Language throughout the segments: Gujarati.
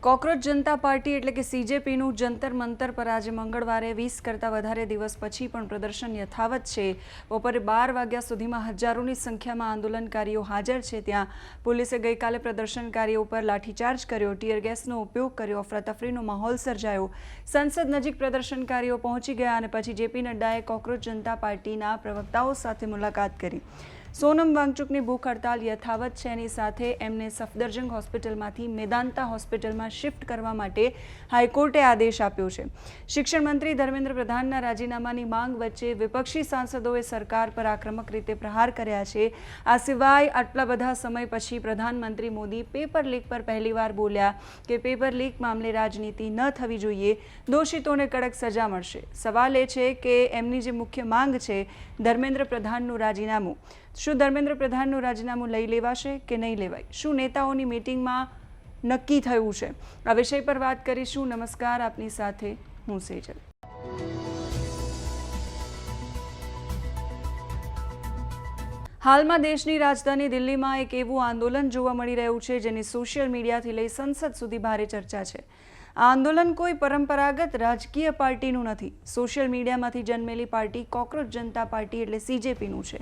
કોકરોચ જનતા પાર્ટી એટલે કે સીજેપીનું જંતર મંતર પર આજે મંગળવારે 20 કરતાં વધારે દિવસ પછી પણ પ્રદર્શન યથાવત છે। બપોરે 12 વાગ્યા સુધીમાં હજારોની સંખ્યામાં આંદોલનકારીઓ હાજર છે। ત્યાં પોલીસે ગઈકાલે પ્રદર્શનકારીઓ પર લાઠીચાર્જ કર્યો, ટીયર ગેસનો ઉપયોગ કર્યો, અફરાતફરીનો માહોલ સર્જાયો। સંસદ નજીક પ્રદર્શનકારીઓ પહોંચી ગયા અને પછી જેપી નડ્ડાએ કોકરોચ જનતા પાર્ટીના પ્રવક્તાઓ સાથે મુલાકાત કરી। સોનમ વાંગચુકની ભૂખ હડતાલ યથાવત છે। એની સાથે એમને સફદરજંગ હોસ્પિટલમાંથી મેદાંતા હોસ્પિટલમાં શિફ્ટ કરવા માટે હાઈકોર્ટે આદેશ આપ્યો છે। શિક્ષણ મંત્રી ધર્મેન્દ્ર પ્રધાનના રાજીનામાની માંગ વચ્ચે વિપક્ષી સાંસદોએ સરકાર પર આક્રમક રીતે પ્રહાર કર્યા છે। આ સિવાય આટલા બધા સમય પછી પ્રધાનમંત્રી મોદી પેપર લીક પર પહેલીવાર બોલ્યા કે પેપર લીક મામલે રાજનીતિ ન થવી જોઈએ, દોષિતોને કડક સજા મળશે। સવાલ એ છે કે એમની જે મુખ્ય માંગ છે ધર્મેન્દ્ર પ્રધાનનું રાજીનામું, શું ધર્મેન્દ્ર પ્રધાનનું રાજીનામું લઈ લેવાશે કે નહીં લેવાય? શું નેતાઓની મીટિંગમાં નક્કી થયું છે? આ વિષય પર વાત કરીશું। નમસ્કાર, આપની સાથે હું સેજલ। હાલમાં દેશની રાજધાની દિલ્હીમાં એક એવું આંદોલન જોવા મળી રહ્યું છે જેની સોશિયલ મીડિયાથી લઈ સંસદ સુધી ભારે ચર્ચા છે। આ આંદોલન કોઈ પરંપરાગત રાજકીય પાર્ટીનું નથી। સોશિયલ મીડિયામાંથી જન્મેલી પાર્ટી કોકરોચ જનતા પાર્ટી એટલે સીજેપીનું છે,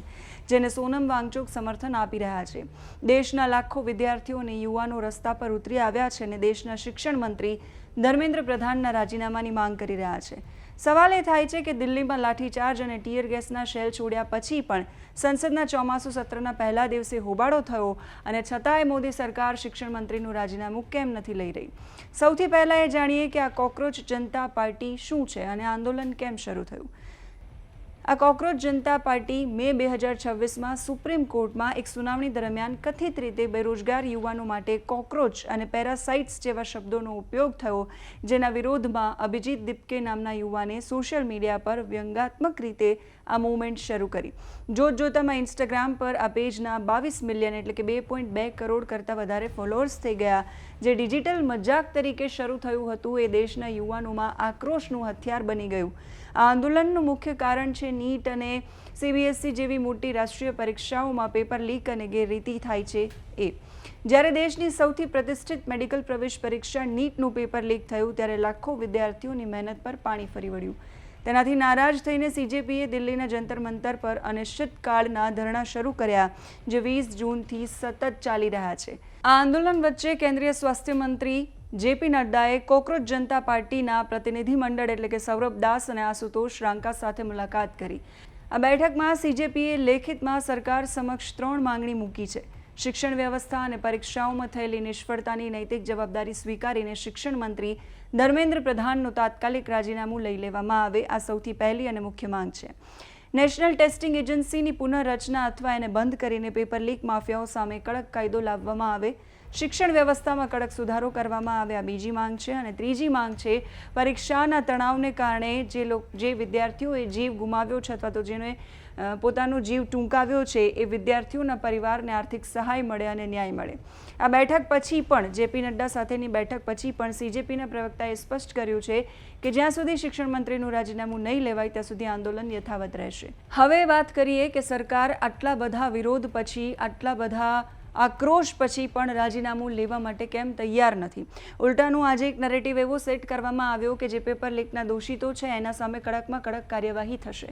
જેને સોનમ વાંગચુક સમર્થન આપી રહ્યા છે। દેશના લાખો વિદ્યાર્થીઓ અને યુવાનો રસ્તા પર ઉતરી આવ્યા છે અને દેશના શિક્ષણ મંત્રી ધર્મેન્દ્ર પ્રધાનના રાજીનામાની માંગ કરી રહ્યા છે। સવાલ એ થાય છે કે દિલ્હીમાં લાઠીચાર્જ અને ટીયર ગેસના શેલ છોડ્યા પછી પણ સંસદના ચોમાસુ સત્રના પહેલા દિવસે હોબાળો થયો અને છતાંય મોદી સરકાર શિક્ષણ મંત્રીનું રાજીનામું કેમ નથી લઈ રહી? સૌથી પહેલાં એ જાણીએ કે આ કોકરોચ જનતા પાર્ટી શું છે અને આંદોલન કેમ શરૂ થયું। આ કોકરોચ જનતા પાર્ટી મે 2026માં સુપ્રીમ કોર્ટમાં એક સુનાવણી દરમિયાન કથિત રીતે બેરોજગાર યુવાનો માટે કોકરોચ અને પેરાસાઇટ્સ જેવા શબ્દોનો ઉપયોગ થયો, જેના વિરોધમાં અભિજીત દીપકે નામના યુવાને સોશિયલ મીડિયા પર વ્યંગાત્મક રીતે આ મૂવમેન્ટ શરૂ કરી। જોતજોતામાં ઇન્સ્ટાગ્રામ પર આ પેજના 22 મિલિયન એટલે કે 2.2 કરોડ કરતાં વધારે ફોલોઅર્સ થઈ ગયા। જે ડિજિટલ મજાક તરીકે શરૂ થયું હતું એ દેશના યુવાનોમાં આક્રોશનું હથિયાર બની ગયું। આ આંદોલનનું મુખ્ય કારણ છે નીટ અને સીબીએસઈ જેવી મોટી રાષ્ટ્રીય પરીક્ષાઓમાં પેપર લીક અને ગેરરીતિ થાય છે એ। જ્યારે દેશની સૌથી પ્રતિષ્ઠિત મેડિકલ પ્રવેશ પરીક્ષા નીટનું પેપર લીક થયું ત્યારે લાખો વિદ્યાર્થીઓની મહેનત પર પાણી ફરી વળ્યું। તેનાથી નારાજ થઈને સીજેપીએ દિલ્હીના જંતર મંતર પર અનિશ્ચિતકાળના ધરણા શરૂ કર્યા, જે 20 જૂનથી સતત ચાલી રહ્યા છે। આ આંદોલન વચ્ચે કેન્દ્રીય સ્વાસ્થ્ય મંત્રી જેપી નડ્ડાએ કોકરોચ જનતા પાર્ટીના પ્રતિનિધિમંડળ એટલે કે સૌરભ દાસ અને આશુતોષ રાંકા સાથે મુલાકાત કરી। આ બેઠકમાં સીજેપીએ લેખિતમાં સરકાર સમક્ષ 3 માંગણી મૂકી છે। શિક્ષણ વ્યવસ્થા અને પરીક્ષાઓમાં થયેલી નિષ્ફળતાની નૈતિક જવાબદારી સ્વીકારીને શિક્ષણ મંત્રી ધર્મેન્દ્ર પ્રધાનનું તાત્કાલિક રાજીનામું લઈ લેવામાં આવે, આ સૌથી પહેલી અને મુખ્ય માંગ છે। નેશનલ ટેસ્ટિંગ એજન્સીની પુનઃરચના અથવા એને બંધ કરીને પેપર લીક માફિયાઓ સામે કડક કાયદો લાવવામાં આવે। શિક્ષણ વ્યવસ્થામાં કડક સુધારો કરવામાં આવે, આ બીજી માંગ છે। અને ત્રીજી માંગ છે પરીક્ષાના તણાવને કારણે જે વિદ્યાર્થીઓએ જીવ ગુમાવ્યો છે અથવા તો જેને પોતાનો જીવ ટૂંકાવ્યો છે એ વિદ્યાર્થીઓના પરિવારને આર્થિક સહાય મળે અને ન્યાય મળે। આ બેઠક પછી પણ જેપી નડ્ડા સાથેની બેઠક પછી પણ સીજેપીના પ્રવક્તાએ સ્પષ્ટ કર્યું છે કે જ્યાં સુધી શિક્ષણ મંત્રીનું રાજીનામું નહીં લેવાય ત્યાં સુધી આંદોલન યથાવત રહેશે। હવે વાત કરીએ કે સરકાર આટલા બધા વિરોધ પછી, આટલા બધા આક્રોશ પછી પણ રાજીનામું લેવા માટે કેમ તૈયાર નથી? ઉલટાનું આજે એક નરેટિવ એવો સેટ કરવામાં આવ્યો કે જે પેપર લીકના દોષિતો છે એના સામે કડકમાં કડક કાર્યવાહી થશે।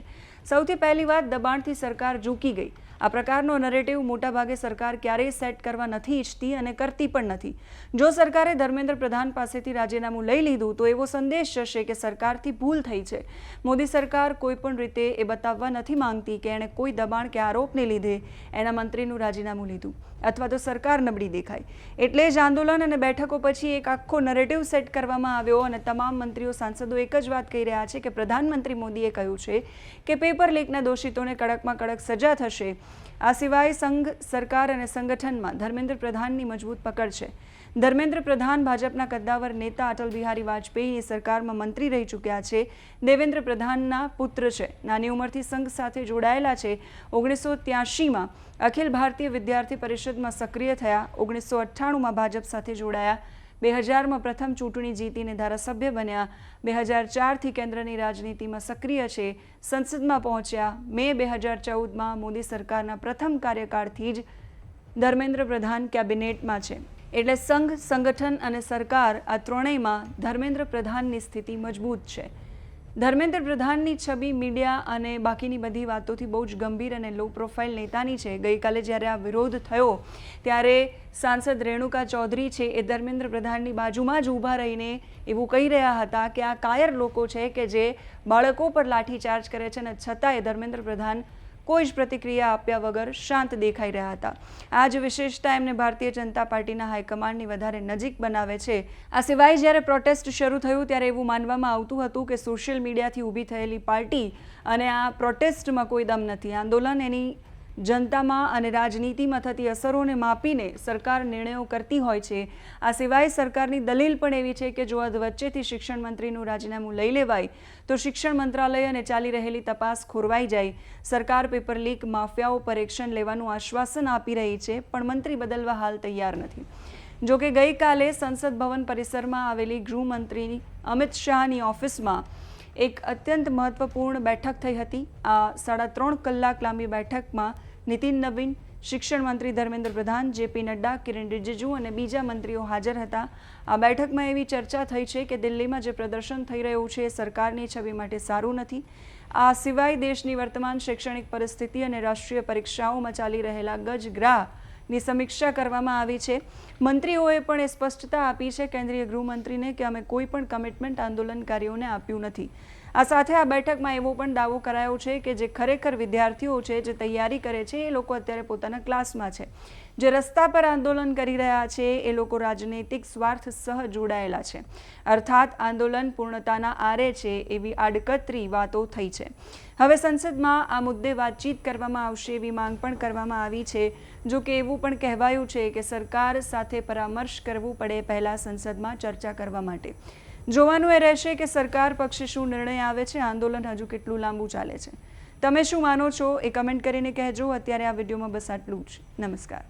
સૌથી પહેલી વાત, દબાણથી સરકાર ઝૂકી ગઈ। આ પ્રકારનો નરેટિવ મોટાભાગે સરકાર ક્યારેય સેટ કરવા નથી ઈચ્છતી અને કરતી પણ નથી। જો સરકારે ધર્મેન્દ્ર પ્રધાન પાસેથી રાજીનામું લઈ લીધું તો એવો સંદેશ જશે કે સરકારથી ભૂલ થઈ છે। મોદી સરકાર કોઈ પણ રીતે એ બતાવવા નથી માંગતી કે એણે કોઈ દબાણ કે આરોપને લીધે એના મંત્રીનું રાજીનામું લીધું અથવા તો સરકાર નબળી દેખાય। એટલે જ આંદોલન અને બેઠકો પછી એક આખો નરેટિવ સેટ કરવામાં આવ્યો અને તમામ મંત્રીઓ સાંસદો એક જ વાત કહી રહ્યા છે કે પ્રધાનમંત્રી મોદીએ કહ્યું છે કે પેપર લીકના દોષિતોને કડકમાં કડક સજા થશે। આ સિવાય સંઘ, સરકાર અને સંગઠનમાં ધર્મેન્દ્ર પ્રધાનની મજબૂત પકડ છે। ધર્મેન્દ્ર પ્રધાન ભાજપના કદ્દાવર નેતા અટલ બિહારી વાજપેયીની સરકારમાં મંત્રી રહી ચૂક્યા છે। દેવેન્દ્ર પ્રધાનના પુત્ર છે, નાની ઉંમરથી સંઘ સાથે જોડાયેલા છે। 1983માં અખિલ ભારતીય વિદ્યાર્થી પરિષદમાં સક્રિય થયા, 1998માં ભાજપ સાથે જોડાયા, 2000માં પ્રથમ ચૂંટણી જીતીને ધારાસભ્ય બન્યા, 2004થી કેન્દ્રની રાજનીતિમાં સક્રિય છે, સંસદમાં પહોંચ્યા। મે 2014માં મોદી સરકારના પ્રથમ કાર્યકાળથી જ ધર્મેન્દ્ર પ્રધાન કેબિનેટમાં છે। એટલે સંઘ, સંગઠન અને સરકાર આ ત્રણેયમાં ધર્મેન્દ્ર પ્રધાનની સ્થિતિ મજબૂત છે. ધર્મેન્દ્ર પ્રધાનની છબી મીડિયા અને બાકીની બધી વાતોથી બહુ જ ગંભીર અને લો પ્રોફાઇલ નેતાની છે. ગઈકાલે જ્યારે આ વિરોધ થયો ત્યારે સાંસદ રેણુકા ચૌધરી છે એ ધર્મેન્દ્ર પ્રધાનની બાજુમાં જ ઊભા રહીને એવું કહી રહ્યા હતા કે આ કાયર લોકો છે કે જે બાળકો પર લાઠીચાર્જ કરે છે, અને છતાંય ધર્મેન્દ્ર પ્રધાન કોઈ જ પ્રતિક્રિયા આપ્યા વગર શાંત દેખાઈ રહ્યા હતા. આ જ વિશેષતા એમને ભારતીય જનતા પાર્ટીના હાઈકમાન્ડની વધારે નજીક બનાવે છે. આ સિવાય જ્યારે પ્રોટેસ્ટ શરૂ થયું ત્યારે એવું માનવામાં આવતું હતું કે સોશિયલ મીડિયાથી ઊભી થયેલી પાર્ટી અને આ પ્રોટેસ્ટમાં કોઈ દમ નથી. આંદોલન એની જનતામાં અને રાજનીતિમાં થતી અસરોને માપીને સરકાર નિર્ણયો કરતી હોય છે. આ સિવાય સરકારની દલીલ પણ એવી છે કે જો અધવચ્ચેથી શિક્ષણ મંત્રીનું રાજીનામું લઈ લેવાય તો શિક્ષણ મંત્રાલય અને ચાલી રહેલી તપાસ ખોરવાઈ જાય. સરકાર પેપર લીક માફિયાઓ પર એક્શન લેવાનું આશ્વાસન આપી રહી છે, પણ મંત્રી બદલવા હાલ તૈયાર નથી. જોકે ગઈકાલે સંસદ ભવન પરિસરમાં આવેલી ગૃહમંત્રી અમિત શાહની ઓફિસમાં એક અત્યંત મહત્વપૂર્ણ બેઠક થઈ હતી. આ 3.5 કલાક લાંબી બેઠકમાં નીતિન નવીન, શિક્ષણ મંત્રી ધર્મેન્દ્ર પ્રધાન, જેપી નડ્ડા, કિરણ રિજિજુ અને બીજા મંત્રીઓ હાજર હતા. આ બેઠકમાં એવી ચર્ચા થઈ છે કે દિલ્હીમાં જે પ્રદર્શન થઈ રહ્યું છે એ સરકારની છબી માટે સારું નથી. આ સિવાય દેશની વર્તમાન શૈક્ષણિક પરિસ્થિતિ અને રાષ્ટ્રીય પરીક્ષાઓમાં ચાલી રહેલા ગજગ્રાહની સમીક્ષા કરવામાં આવી છે. મંત્રીઓએ પણ એ સ્પષ્ટતા આપી છે કેન્દ્રીય ગૃહમંત્રીને કે અમે કોઈ પણ કમિટમેન્ટ આંદોલનકારીઓને આપ્યું નથી. આ સાથે આ બેઠકમાં એવો પણ દાવો કરાયો છે કે જે ખરેખર વિદ્યાર્થીઓ છે જે તૈયારી કરે છે એ લોકો અત્યારે પોતાના ક્લાસમાં છે. જે રસ્તા પર આંદોલન કરી રહ્યા છે એ લોકો રાજનૈતિક સ્વાર્થ સહ જોડાયેલા છે. અર્થાત આંદોલન પૂર્ણતાના આરે છે એવી આડકતરી વાતો થઈ છે. હવે સંસદમાં આ મુદ્દે વાતચીત કરવામાં આવશે એવી માંગ પણ કરવામાં આવી છે. જો કે એવું પણ કહેવાયું છે કે સરકાર સાથે પરામર્શ કરવું પડે પહેલાં સંસદમાં ચર્ચા કરવા માટે. જોવાનું એ રહેશે કે સરકાર પક્ષે શું નિર્ણય આવે છે. આંદોલન હજુ કેટલું લાંબુ ચાલે છે. તમે શું માનો છો એ કમેન્ટ કરીને કહેજો. અત્યારે આ વિડીયોમાં બસ આટલું જ. નમસ્કાર.